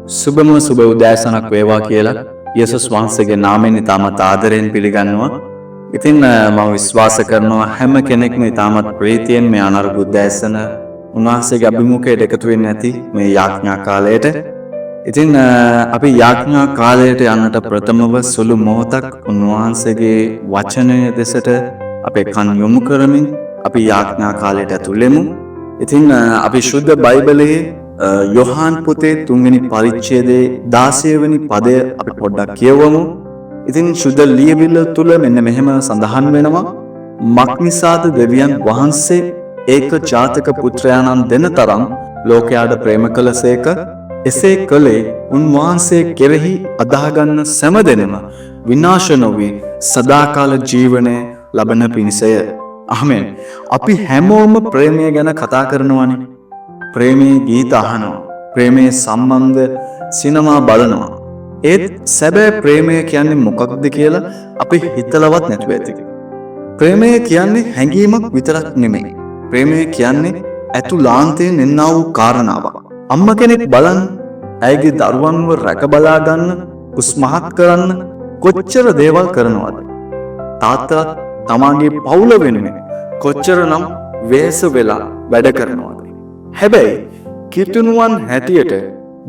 සුබම සුබ උදෑසනක් වේවා කියලා යේසුස් වහන්සේගේ නාමයෙන් ඉතාමත් ආදරයෙන් පිළිගන්නවා. ඉතින් මම විශ්වාස කරනවා හැම කෙනෙක්ම ඉතාමත් ප්‍රීතියෙන් මේ අනර්ග උදෑසන උන්වහන්සේගේ අභිමුඛයට එකතු වෙන්නේ නැති මේ යාඥා කාලයට. ඉතින් අපි යාඥා කාලයට යන්නට ප්‍රථමව සුළු මොහොතක් උන්වහන්සේගේ වචනය දෙසට අපේ කන් යොමු කරමින් අපි යාඥා කාලයට ඇතුළෙමු. ඉතින් අපි ශුද්ධ බයිබලයේ යොහාන් පොතේ 3 වෙනි පරිච්ඡේදයේ 16 වෙනි පදය අපි පොඩ්ඩක් කියවමු. ඉතින් ශුද්ධ ලියවිල්ල තුල මෙන්න මෙහෙම සඳහන් වෙනවා. මක්නිසාද දෙවියන් වහන්සේ ඒක ජාතක පුත්‍රයාණන් දෙන තරම් ලෝකයාට ප්‍රේම කළසේක. එසේ කළේ උන්වහන්සේ කෙරෙහි අදාහගන්න සෑම දෙනෙම විනාශ නොවි සදාකාල ජීවනය ලබන පිණිසය. ආමෙන්. අපි හැමෝම ප්‍රේමය ගැන කතා කරනවානේ. ප්‍රේමයේ ගීත අහනවා. ප්‍රේමයේ සම්බන්ධ සිනමා බලනවා. ඒත් සැබෑ ප්‍රේමය කියන්නේ මොකක්ද කියලා අපි හිතලවත් නැතුව ඇති. ප්‍රේමය කියන්නේ හැඟීමක් විතරක් නෙමෙයි. ප්‍රේමය කියන්නේ ඇතුළාන්තයෙන් එන්නා වූ කාරණාවක්. අම්මා කෙනෙක් බලන්න ඇයගේ දරුවන්ව රැක බලා ගන්න, උස්මහත් කරන්න කොච්චර දේවල් කරනවද? තාත්තා තමාගේ පවුල වෙනුවෙන් කොච්චරනම් වෙහෙස වෙලා වැඩ කරනවද? හැබැයි කිතුණුවන් හැටියට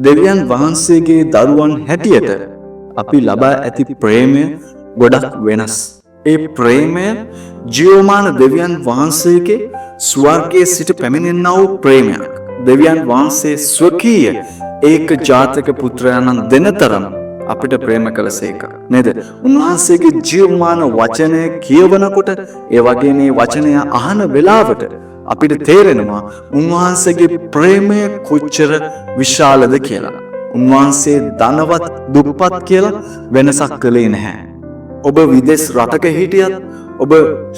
දෙවියන් වහන්සේගේ දරුවන් හැටියට අපි ලබා ඇති ප්‍රේමය ගොඩක් වෙනස්. ඒ ප්‍රේමය ජීවමාන දෙවියන් වහන්සේගේ ස්වර්ගයේ සිට පැමිණෙනා වූ ප්‍රේමයක්. දෙවියන් වහන්සේ ස්වකීය ඒක ජාතක පුත්‍රයාණන් දෙන තරම් අපිට ප්‍රේම කළසේක නේද? උන්වහන්සේගේ ජීවමාන වචනය කියවනකොට ඒ වගේ මේ වචනය අහන වෙලාවට අපිට තේරෙනවා උන්වහන්සේගේ ප්‍රේමය කොච්චර විශාලද කියලා. උන්වහන්සේ ධනවත් දුප්පත් කියලා වෙනසක් කළේ නැහැ. ඔබ විදේශ රටක හිටියත්, ඔබ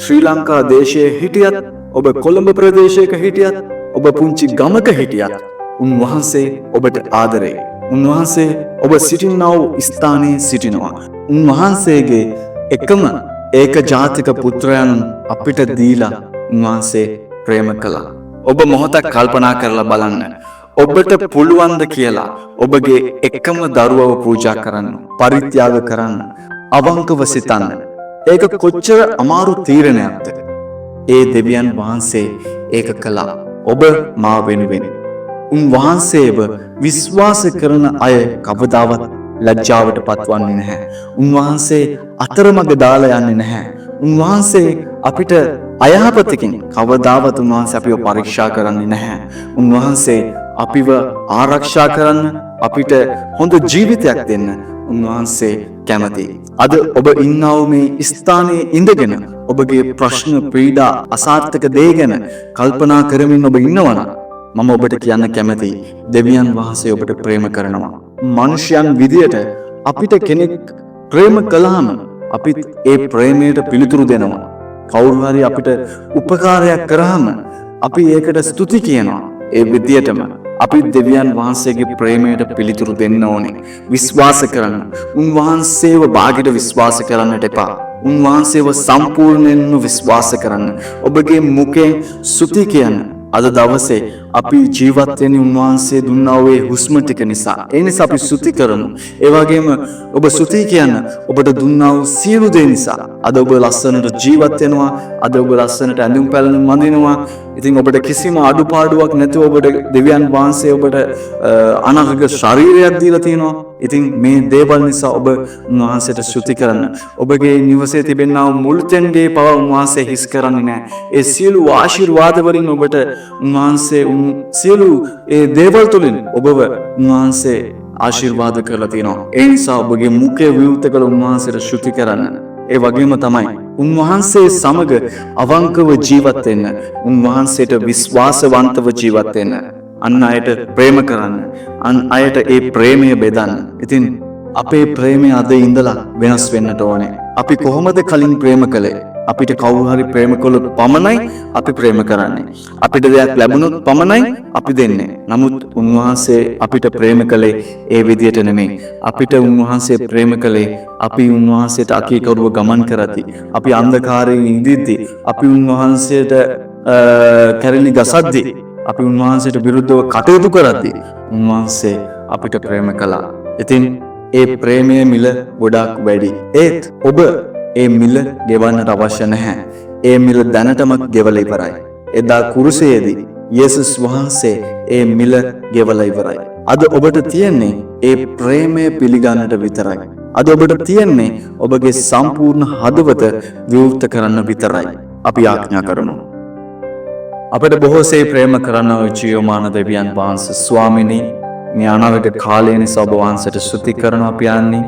ශ්‍රී ලංකා දේශයේ හිටියත්, ඔබ කොළඹ ප්‍රදේශයක හිටියත්, ඔබ පුංචි ගමක හිටියත් උන්වහන්සේ ඔබට ආදරේ. උන්වහන්සේ ඔබ සිටිනා වූ ස්ථානයේ සිටිනවා. උන්වහන්සේගේ එකම ඒක ජාතික පුත්‍රයන් අපිට දීලා උන්වහන්සේ ප්‍රේම කළා. ඔබ මොහොතක් කල්පනා කරලා බලන්න. ඔබට පුළුවන්ද කියලා ඔබගේ එකම දරුවව පූජා කරන්න, පරිත්‍යාග කරන්න, අවංකව සිතන්න. ඒක කොච්චර අමාරු තීරණයක්ද? ඒ දෙවියන් වහන්සේ ඒක කළා. ඔබ මා වෙනුවෙන්. උන්වහන්සේව විශ්වාස කරන අය කවදාවත් ලැජ්ජාවට පත්වන්නේ නැහැ. උන්වහන්සේ අතරමඟ දාලා යන්නේ නැහැ. උන්වහන්සේ අපිට අයහපතකින් කවදාවත් උන්වහන්සේ අපිව පරීක්ෂා කරන්නේ නැහැ. උන්වහන්සේ අපිව ආරක්ෂා කරන්න, අපිට හොඳ ජීවිතයක් දෙන්න උන්වහන්සේ කැමතියි. අද ඔබ ඉන්නා වූ මේ ස්ථානයේ ඉඳගෙන ඔබගේ ප්‍රශ්න, පීඩා, අසාර්ථක දේ ගැන කල්පනා කරමින් ඔබ ඉන්නවනම් මම ඔබට කියන්න කැමතියි දෙවියන් වහන්සේ ඔබට ප්‍රේම කරනවා. මනුෂ්‍යයන් විදියට අපිට කෙනෙක් ප්‍රේම කළාම අපිත් ඒ ප්‍රේමයට පිළිතුරු දෙනවා. කවුරු හරි අපිට උපකාරයක් කරාම අපි ඒකට ස්තුති කියනවා. ඒ විදියටම අපි දෙවියන් වහන්සේගේ ප්‍රේමයට පිළිතුරු දෙන්න ඕනේ. විශ්වාස කරන්න. උන්වහන්සේව භාගයට විශ්වාස කරන්නට එපා. උන්වහන්සේව සම්පූර්ණයෙන්ම විශ්වාස කරන්න. ඔබගේ මුඛයෙන් ස්තුති කියන්න. අද දවසේ අපි ජීවත් වෙන්නේ උන්වහන්සේ දුන්නා වූ හුස්ම ටික නිසා. ඒ නිසා අපි ස්තුති කරමු. ඒ වගේම ඔබ ස්තුති කියන්න ඔබට දුන්නා වූ සියලු දේ නිසා. අද ඔබ ලස්සනට ජීවත් වෙනවා. අද ඔබ ලස්සනට ඇඳුම් පැළඳුම් මඳිනවා. ඉතින් ඔබට කිසිම අඩුපාඩුවක් නැතුව ඔබට දෙවියන් වහන්සේ ඔබට අනර්ග ශරීරයක් දීලා තියෙනවා. ඉතින් මේ දේවල් නිසා ඔබ උන්වහන්සේට ස්තුති කරන්න. ඔබගේ නිවසේ තිබෙනා මුළු තැන්ගේ පව උන්වහන්සේ හිස් කරන්නේ නැහැ. ඒ සියලු ආශිර්වාද වලින් ඔබට උන්වහන්සේ සියලු ඒ දේවල් තුලින් ඔබව උන්වහන්සේ ආශිර්වාද කරලා තියෙනවා. ඒ නිසා ඔබගේ මුඛය විවෘත කළ උන්වහන්සේට ස්තුති කරන්න. ඒ වගේම තමයි උන්වහන්සේ සමග අවංකව ජීවත් වෙන්න, උන්වහන්සේට විශ්වාසවන්තව ජීවත් වෙන්න, අන් අයට ප්‍රේම කරන්න, අන් අයට ඒ ප්‍රේමය බෙදන්න. ඉතින් අපේ ප්‍රේමය අද ඉඳලා වෙනස් වෙන්නට ඕනේ. අපි කොහොමද කලින් ප්‍රේම කළේ? අපිට කවුරු හරි ප්‍රේම කළොත් පමණයි අපි ප්‍රේම කරන්නේ. අපිට දෙයක් ලැබුණොත් පමණයි අපි දෙන්නේ. නමුත් උන්වහන්සේ අපිට ප්‍රේම කළේ ඒ විදියට නෙමෙයි. අපිට උන්වහන්සේ ප්‍රේම කළේ අපි උන්වහන්සේට අකීකරුව ගමන් කරති. අපි අන්ධකාරයෙන් ඉඳිද්දී අපි උන්වහන්සේට කැරලි ගසද්දී අපි උන්වහන්සේට විරුද්ධව කටයුතු කරද්දී උන්වහන්සේ අපිට ප්‍රේම කළා. ඉතින් ඒ ප්‍රේමයේ මිල ගොඩාක් වැඩි. ඒත් ඔබ ඒ මිල ගෙවන්නට අවශ්‍ය නැහැ. ඒ මිල දැනටම ගෙවලා ඉවරයි. එදා කුරුසයේදී යේසුස් වහන්සේ ඒ මිල ගෙවලා ඉවරයි. අද ඔබට තියෙන්නේ ඒ ප්‍රේමය පිළිගන්නට විතරයි. අද ඔබට තියෙන්නේ ඔබගේ සම්පූර්ණ හදවත විවෘත කරන්න විතරයි. අපි ආඥා කරමු. අපට බොහෝසේ ප්‍රේම කරන ජීවමාන දෙවියන් වහන්සේ ස්වාමිනී, මේ අනාගත කාලය නිසා ඔබ වහන්සේට ස්තුති කරනවා පියාණනි.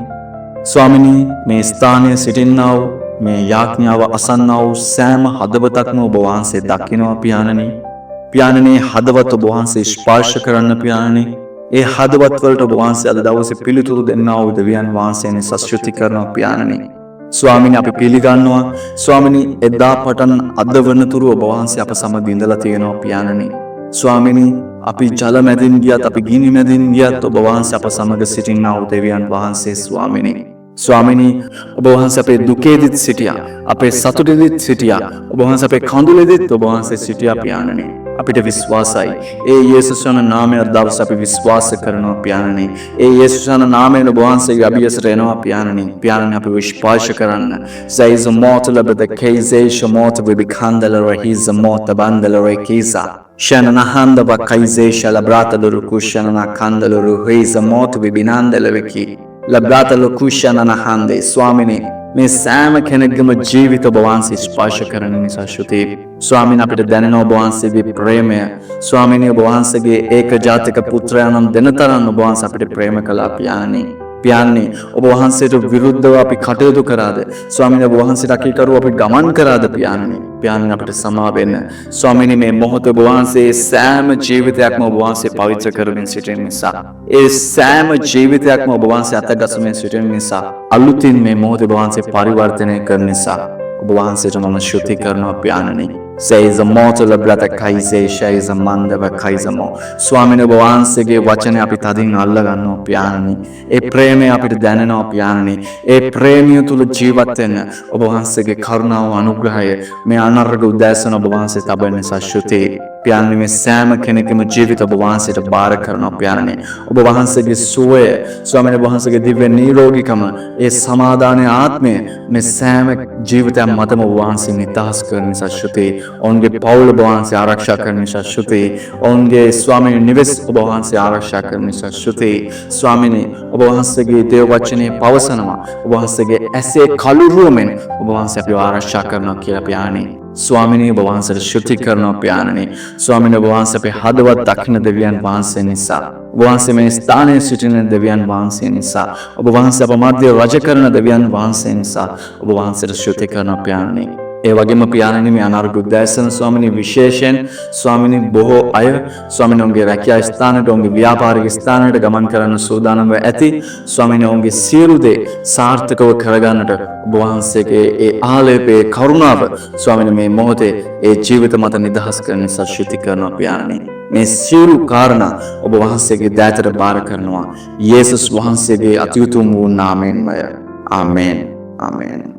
ස්වාමිනී, මේ ස්ථානයේ සිටින්නා වූ මේ යාඥාව අසන්නා වූ සෑම හදවතක්ම ඔබ වහන්සේ දකිනවා පියාණනි. පියාණනි, හදවත ඔබ වහන්සේ ස්පර්ශ කරන්න පියාණනි. ඒ හදවත් වලට ඔබ වහන්සේ අද දවසේ පිළිතුරු දෙන්නා වූ දෙවියන් වහන්සේ නිසා ස්තුති කරනවා පියාණනි. ස්වාමිනී, අපි පිළිගන්නවා ස්වාමිනී, එදා පටන් අද වනතුරු ඔබ වහන්සේ අප සමග ඉඳලා තියෙනවා පියාණනි. ස්වාමිනී, අපි ජල මැදින් ගියත් අපි ගිනි මැදින් ගියත් ඔබ වහන්සේ අප සමග සිටින්නා වූ දෙවියන් වහන්සේ ස්වාමිනී. ස්වාමිනී, ඔබ වහන්සේ අපේ දුකේදිත් සිටියා, අපේ සතුටේදිත් සිටියා, ඔබ වහන්සේ අපේ කඳුලේදිත් ඔබ වහන්සේ සිටියා පියාණනි. අපිට විශ්වාසයි. ඒ යේසුස් වන නාමය දවස් අපි විශ්වාස කරනවා පියාණනි. ඒ යේසුස් වන නාමයෙන් ඔබ වහන්සේගේ අභියසට එනවා පියාණනි. පියාණනි, අපි විශ්වාස කරන්න. Says mortal but the case mortal will be candler his mortal bandler kisa. Shanana handa ba kaizesha labrata luru kushana kandaluru his mortal will be nandaleki. Labrata luru kushana hande. ස්වාමිනේ, මේ සෑම කෙනෙක්ගේම ජීවිත ඔබ වහන්සේ ස්පර්ශ කරන නිසා ශුතියි. ස්වාමීන්, අපිට දැනෙන ඔබ වහන්සේගේ ප්‍රේමය. ස්වාමීනි, ඔබ වහන්සේගේ ඒකජාතික පුත්‍රයාණන් දෙන තරම් ඔබ වහන්සේ අපිට ප්‍රේම කළා පියාණනි. පියාණනි, ඔබ වහන්සේට විරුද්ධව අපි කටයුතු කරාද? ස්වාමීනි, ඔබ වහන්සේට අකීකරුව අපි ගමන් කරාද පියාණනි? පියාණනි, අපිට සමා වෙන්න. ස්වාමීනි, මේ මොහොතේ ඔබ වහන්සේ සෑම ජීවිතයක්ම ඔබ වහන්සේ පවිත්‍ර කරමින් සිටින නිසා, ඒ සෑම ජීවිතයක්ම ඔබ වහන්සේ අතගසමින් සිටින නිසා, අලුතින් මේ මොහොතේ ඔබ වහන්සේ පරිවර්තනය කරන නිසා ඔබ වහන්සේට මම ස්තුති කරනවා පියාණනි. Says a mortal brother kaise shays a mandava kaisamo. ස්වාමීන් වහන්සේගේ වචනේ අපි තදින් අල්ල ගන්නවා පියාණනි. ඒ ප්‍රේමය අපිට දැනෙනවා පියාණනි. ඒ ප්‍රේමිය තුල ජීවත් වෙන්න ඔබ වහන්සේගේ කරුණාව අනුග්‍රහය මේ අනර්ග උදෑසන ඔබ වහන්සේ තබන නිසා ශුතියි. පියාණනි, මේ සෑම කෙනෙකුම ජීවිත ඔබ වහන්සේට බාර කරනවා පියාණනි. ඔබ වහන්සේගේ සුවය, ස්වාමීන් වහන්සේගේ දිව්‍ය නිරෝගීකම, ඒ සමාදානයේ ආත්මය මේ සෑම ජීවිතයක් මතම ඔබ වහන්සේ නිදහස් කරන නිසා ශුතියි. ඔවුන්ගේ පවුල ඔබ වහන්සේ ආරක්ෂා කරන නිසා ශුතියි. ඔවුන්ගේ ස්වාමීන් නිවෙස් ඔබ වහන්සේ ආරක්ෂා කරන නිසා ශුතියි. ස්වාමීනි, ඔබ වහන්සේගේ දේව වචනේ පවසනවා. ඔබ වහන්සේගේ ඇසේ කළුරුවමෙන් ඔබ වහන්සේ අපිව ආරක්ෂා කරනවා කියලා පියාණනි. ස්වාමීනි, ඔබ වහන්සේට ස්තුති කරනවා පියාණනි. ස්වාමීනි, ඔබ වහන්සේ අපේ හදවත් දකින්න දෙවියන් වහන්සේ නිසා, ඔබ වහන්සේ මේ ස්ථානයේ සිටින දෙවියන් වහන්සේ නිසා, ඔබ වහන්සේ අප මැද රජ කරන දෙවියන් වහන්සේ නිසා ඔබ වහන්සේට ස්තුති කරනවා පියාණනි. ඒ වගේම පියාණනි, මේ අනාර්ග උදෑසන ස්වාමීනි විශේෂයෙන් ස්වාමීනි බොහෝ අය ස්වාමීනි ඔවුන්ගේ රැකියා ස්ථානයට, ඔවුන්ගේ ව්‍යාපාරික ස්ථානයට ගමන් කරන්න සූදානම්ව ඇති. ස්වාමීනි, ඔවුන්ගේ සියලු දේ සාර්ථකව කරගන්නට ඔබ වහන්සේගේ ඒ ආලේපේ කරුණාව ස්වාමීනි මේ මොහොතේ ඒ ජීවිත මත නිදහස් කරන නිසා ශුති කරනවා පියාණනි. මේ සියලු කාරණා ඔබ වහන්සේගේ දෑතට බාර කරනවා යේසුස් වහන්සේගේ අති උතුම් වූ නාමයෙන්මය. ආමේන්. ආමේන්.